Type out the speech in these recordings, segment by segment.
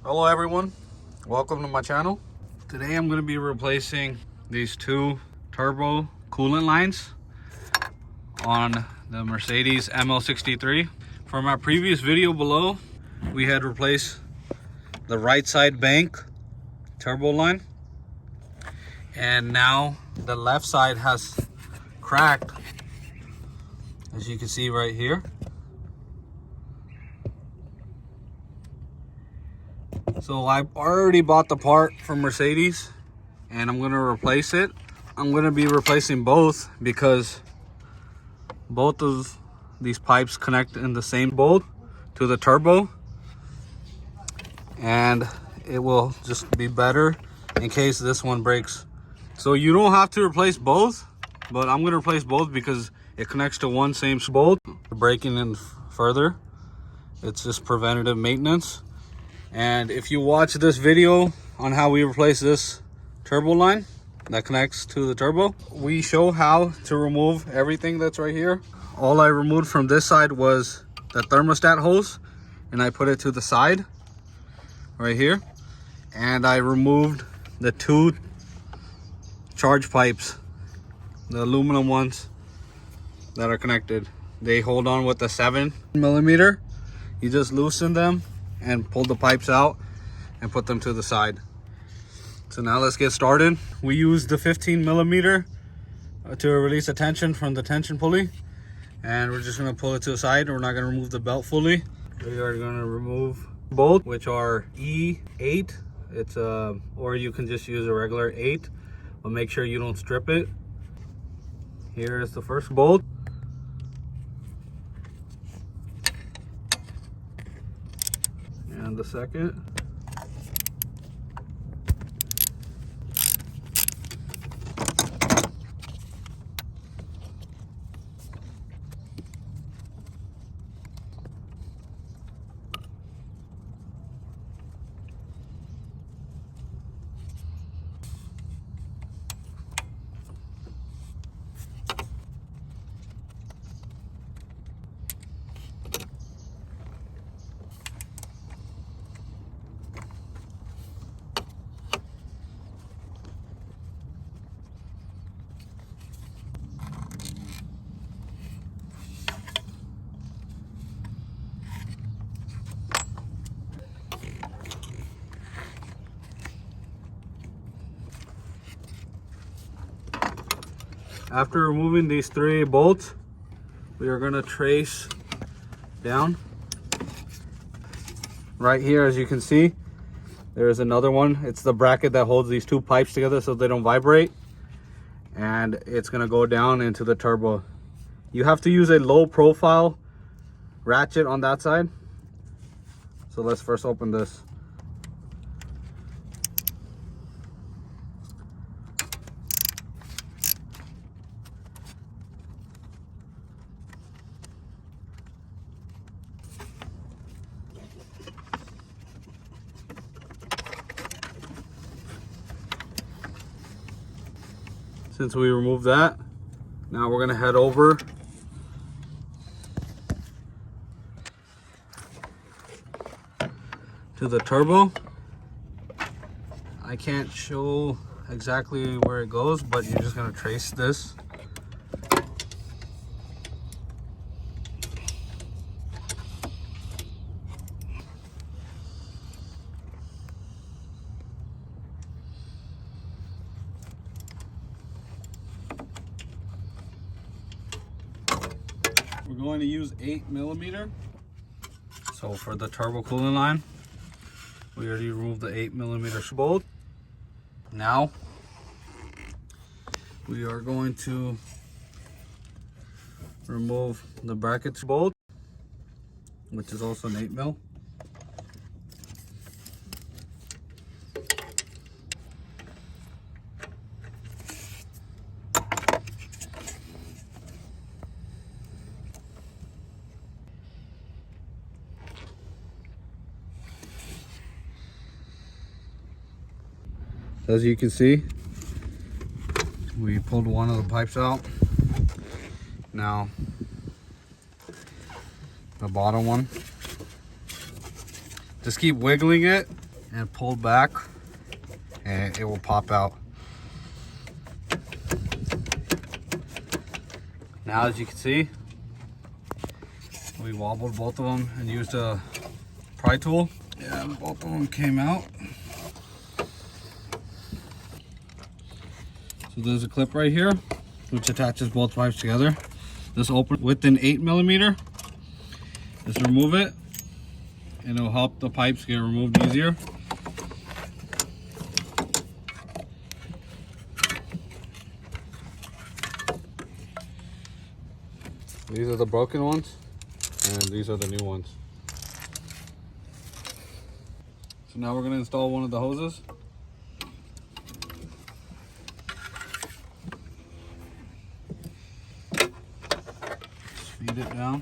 Hello everyone, welcome to my channel. Today I'm going to be replacing these two turbo coolant lines on the Mercedes ML63. For my previous video below, we had replaced the right side bank turbo line, and now the left side has cracked, as you can see right here. So I've already bought the part from Mercedes and I'm going to replace it. I'm going to be replacing both because both of these pipes connect in the same bolt to the turbo, and it will just be better in case this one breaks. So you don't have to replace both, but I'm going to replace both because it connects to one same bolt. Breaking in further, it's just preventative maintenance. And if you watch this video on how we replace this turbo line that connects to the turbo, we show how to remove everything that's right here. All I removed from this side was the thermostat hose, and I put it to the side right here. And I removed the two charge pipes, the aluminum ones that are connected. They hold on with a 7mm. You just loosen them and pull the pipes out and put them to the side. So now let's get started. We use the 15mm to release the tension from the tension pulley, and we're just going to pull it to the side. We're not going to remove the belt fully. We are going to remove both, which are E8. It's or you can just use a regular 8, but make sure you don't strip it. Here is the first bolt. And the second. After removing these 3 bolts, we are going to trace down. Right here, as you can see, there's another one. It's the bracket that holds these 2 pipes together so they don't vibrate. And it's going to go down into the turbo. You have to use a low profile ratchet on that side. So let's first open this. Since we removed that, now we're going to head over to the turbo. I can't show exactly where it goes, but you're just going to trace this. We're going to use 8mm. So for the turbo coolant line, we already removed the 8mm bolt. Now we are going to remove the brackets bolt, which is also an 8mm. As you can see, we pulled one of the pipes out. Now the bottom one, just keep wiggling it and pull back, and it will pop out. Now, as you can see, we wobbled both of them and used a pry tool. Yeah, both of them came out. So there's a clip right here which attaches both pipes together. This opens with an 8mm. Just remove it and it'll help the pipes get removed easier. These are the broken ones and these are the new ones. So now we're going to install one of the hoses. Feed it down.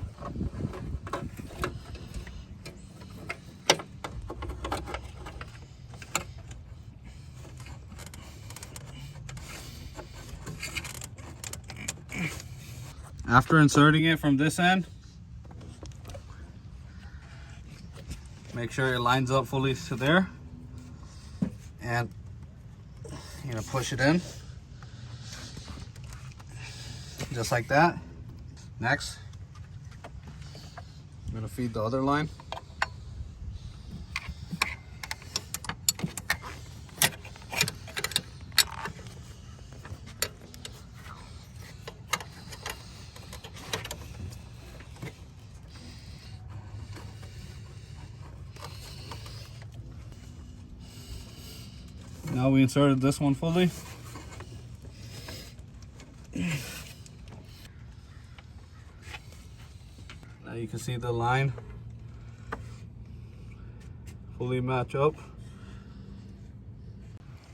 After inserting it from this end, make sure it lines up fully to there, and you're gonna push it in just like that. Next, I'm gonna feed the other line. Now we inserted this one fully. Now you can see the line fully match up.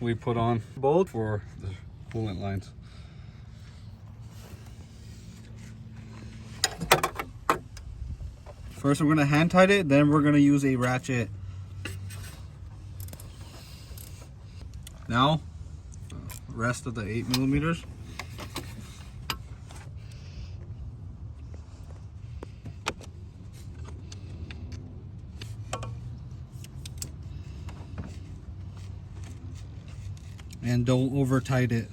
We put on bolt for the coolant lines. First we're going to hand tighten it, then we're going to use a ratchet. Now, rest of the 8mm. And don't over tighten it.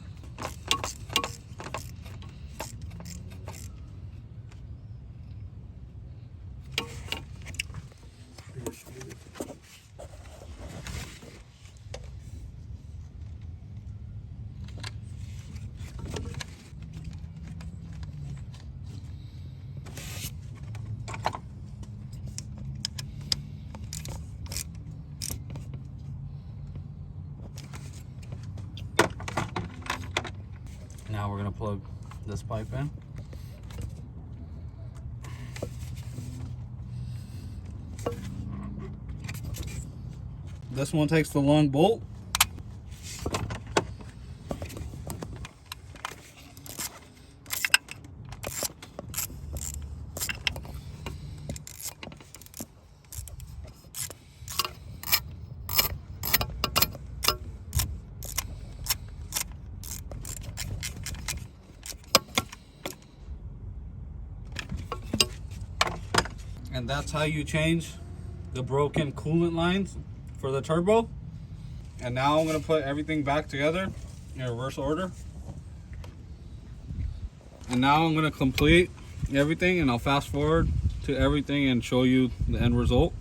Now we're going to plug this pipe in. This one takes the long bolt. And that's how you change the broken coolant lines for the turbo. And now I'm going to put everything back together in reverse order. And now I'm going to complete everything, and I'll fast forward to everything and show you the end result.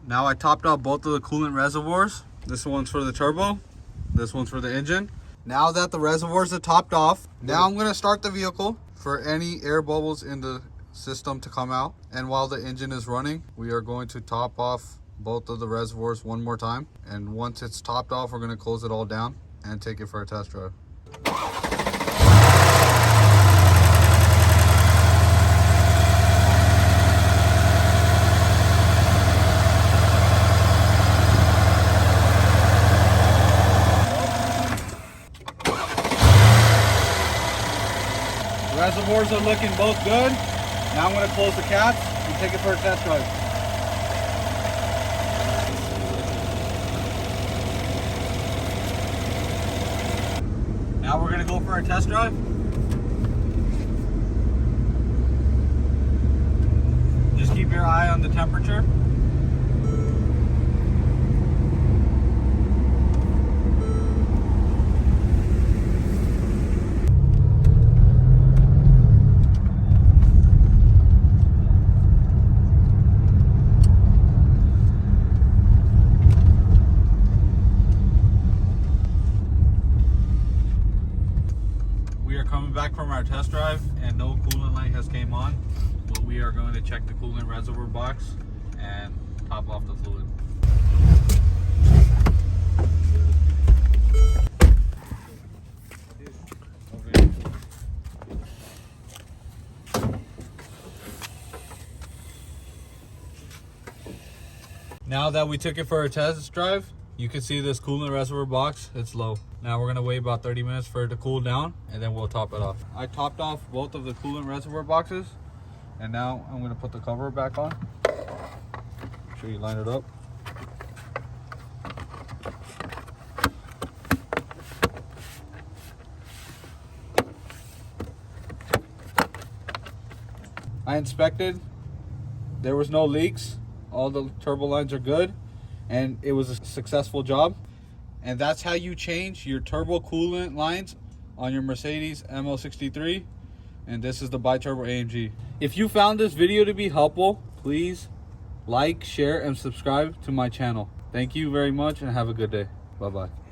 Now I topped off both of the coolant reservoirs. This one's for the turbo, this one's for the engine. Now that the reservoirs are topped off, now I'm gonna start the vehicle for any air bubbles in the system to come out. And while the engine is running, we are going to top off both of the reservoirs one more time. And once it's topped off, we're gonna close it all down and take it for a test drive. Reservoirs are looking both good. Now I'm going to close the caps and take it for a test drive. Now we're going to go for a test drive. Just keep your eye on the temperature. Back from our test drive and no coolant light has came on, but we are going to check the coolant reservoir box and top off the fluid. Now that we took it for a test drive, you can see this coolant reservoir box, it's low. Now we're gonna wait about 30 minutes for it to cool down and then we'll top it off. I topped off both of the coolant reservoir boxes and now I'm gonna put the cover back on. Make sure you line it up. I inspected, there was no leaks. All the turbo lines are good and it was a successful job. And that's how you change your turbo coolant lines on your Mercedes ML63. And this is the bi-turbo AMG. If you found this video to be helpful, please like, share, and subscribe to my channel. Thank you very much and have a good day. Bye-bye.